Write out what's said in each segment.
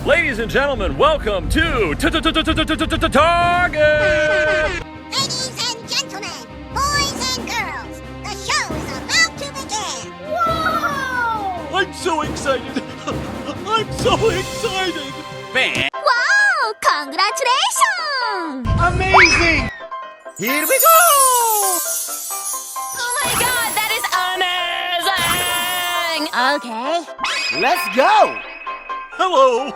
Ladies and gentlemen, welcome to Target! Ladies and gentlemen, boys and girls, the show is about to begin. Whoa! I'm so excited! I'm so excited! Man! Wow! Congratulations! Amazing! Here we go! Oh my god, that is amazing! Okay. Let's go! Hello!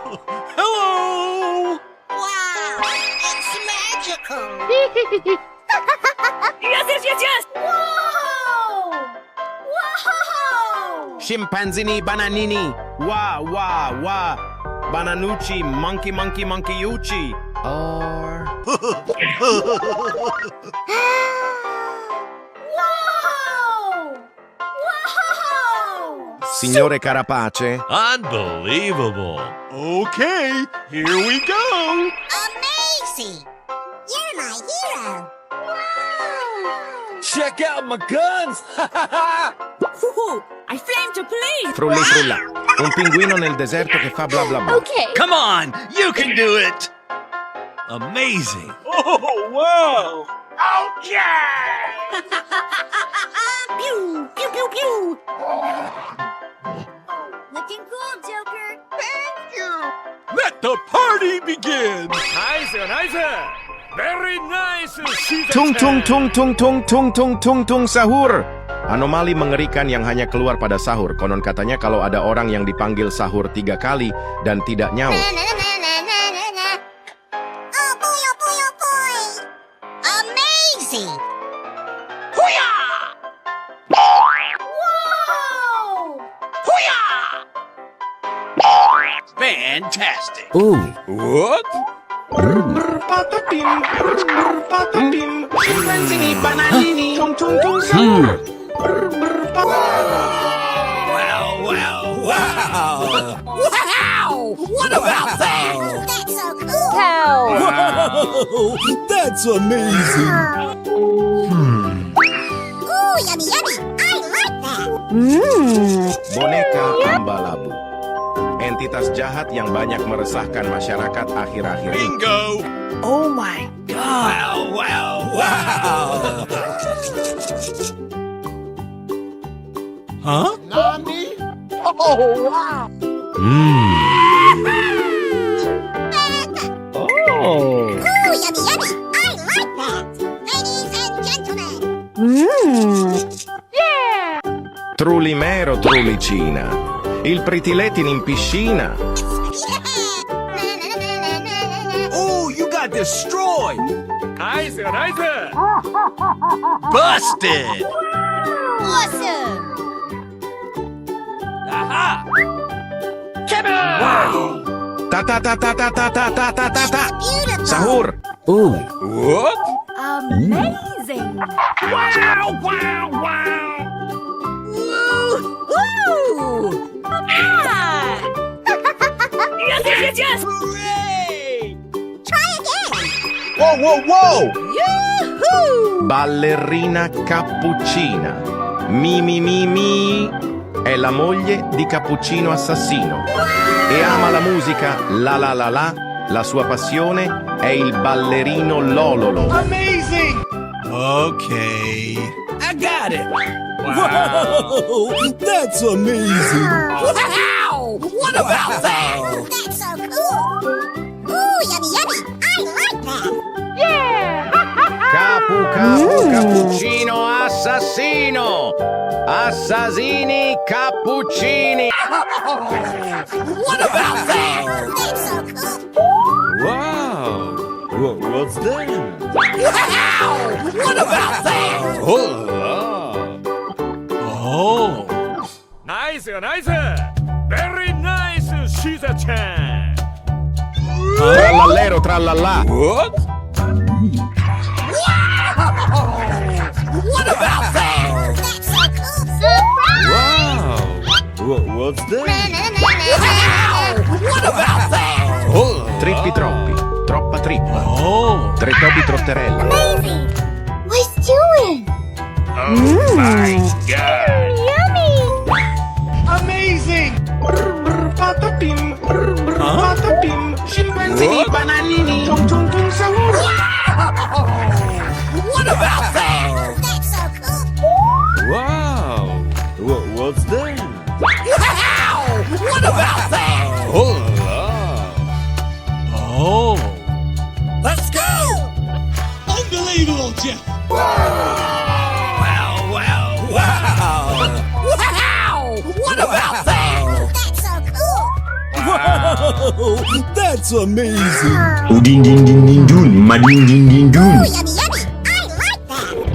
Hello! Wow! It's magical! Yes! Whoa! Whoa! Scimpanzini bananini, wah wah wah, bananucci monkeyucci, or Whoa! Whoa! Signore Carapace. Unbelievable! Okay, here we go! Amazing! You're my hero! Check out my guns! I flame to police! Frulli frulla, un pinguino nel deserto che fa bla bla bla. Okay. Come on! You can do it! Amazing! Oh, wow! Pew! Pew pew pew! Looking cool, Joker! Thank you! Let the party begin! Nice! Very nice! Tung tung Sahur. Anomali mengerikan yang hanya keluar pada sahur. Konon katanya kalau ada orang yang dipanggil sahur 3 kali dan tidak nyaut, Oh boy, oh boy, oh boy! Amazing! Whoa! Fantastic! What? Scimpanzini bananini, tung sahur. Wow! What about that? That's so cool! Wow! That's amazing! Ooh, yummy, yummy! I like that! Boneka Ambalabu, entitas jahat yang banyak meresahkan masyarakat akhir-akhir ini. Bingo! Oh my god! Wow! Huh? Nani? Oh, wow! Oh! Ooh, yummy, yummy! I like that! Ladies and gentlemen! Trulimero Trulicina, il pritiletin in piscina. Oh, you got destroyed! Nice! Busted! Awesome! Aha! Ta. Beautiful! Sahur. What? Amazing! Woo! Ah! Yes! Hooray! Try again! Whoa! Yoo-hoo! Ballerina Cappuccina. Mi. È la moglie di Cappuccino assassino. E ama la musica la. La sua passione è il ballerino lololo. Amazing! Okay, I got it! Wow! That's amazing! Wow! What about that? That's so cool! Ooh, yummy, yummy! I like that! Cappuccino assassino. Assassini cappuccini. What about that? That's so cool! Wow! What's that? Wow! What about that? Oh! Nice! Very nice, Shiza-chan! Trallallero trallallà. What? What about that? That's so cool! Surprise! Wow! What's that? What about that? Trippi troppi. Troppa trippa. Oh! Tre topi trotterella. Amazing! What's doing? Oh my god! Yummy! Amazing! Patapim. Huh? Wow, that's amazing. Udin din din din dun, madin din din dun.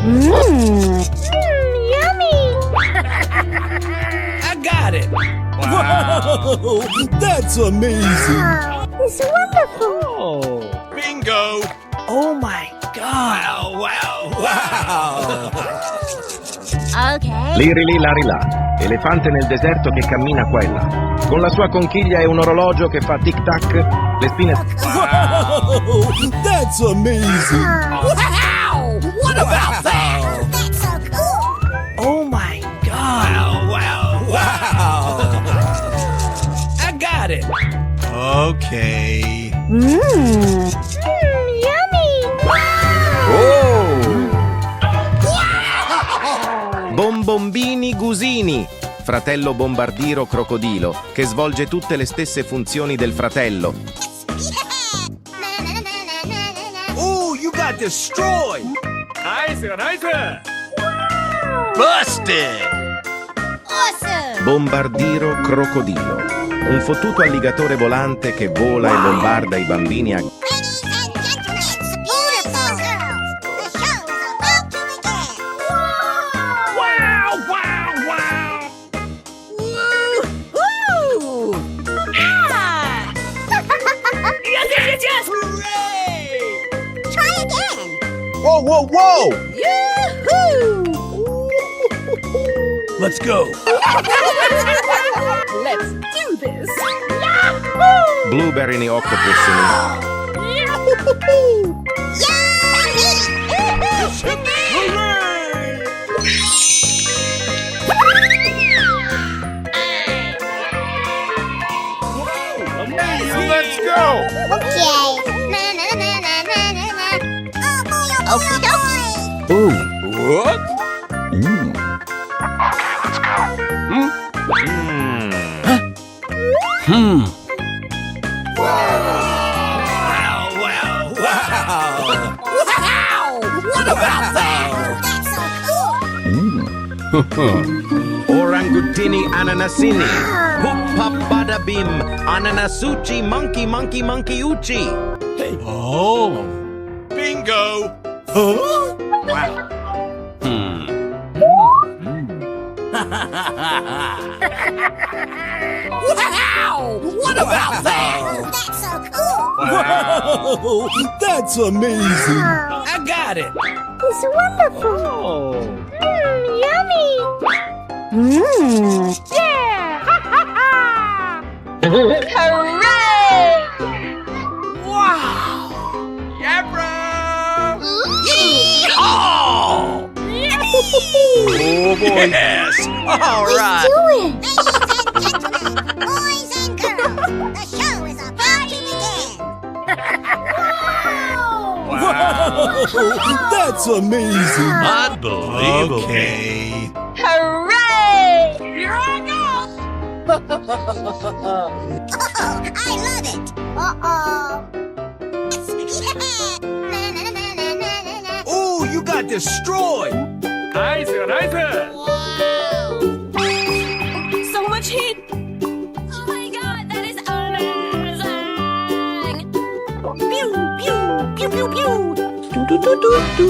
Ooh, yummy, yummy. I like that. Yummy. I got it. Wow, that's amazing. It's wonderful. Oh. Bingo! Oh my God. Wow. Okay. Lirili larila, elefante nel deserto che cammina qua e là. Con la sua conchiglia e un orologio che fa tic-tac, le spine... Wow, that's amazing. Wow, what about that? That's so cool. Oh my God. Wow. I got it. Okay. Yummy. Bombombini Gusini, fratello bombardiro crocodilo, che svolge tutte le stesse funzioni del fratello. Ooh, you got destroyed. Nice, nice! Busted. Awesome. Bombardiro crocodilo, un fottuto alligatore volante che vola e bombarda i bambini a... Ladies and gentlemen, beautiful girls, the show is about to begin. Wow, wow, wow! Woo-hoo! Ah! Yes! Hooray! Try again. Whoa, whoa, whoa. Yoo-hoo! Let's go. Let's do this. Blueberry octopusini. Let's go! Okay. Okie dokie. Ooh. What? Wow. What about that? That's so cool. Orangutini ananasini. Bada-bim, ananasuchi, monkey, monkey, monkey, uchi. Oh. Bingo! Wow. What about that? That's so cool. Wow, that's amazing. I got it. It's wonderful. Oh. Yummy. Yeah. Hooray! Wow. Yabra! Oh. Oh boy! Yes! All right! Do it. Ladies and gentlemen, boys and girls, the show is about to begin. Wow, that's amazing. Unbelievable! Okay. Hooray! Here I go. I love it. Uh-oh. Ooh, you got destroyed. Nice, nice! So much heat. Oh my god, that is amazing. Pew, pew, pew, pew, pew. Do, do, do, do, do.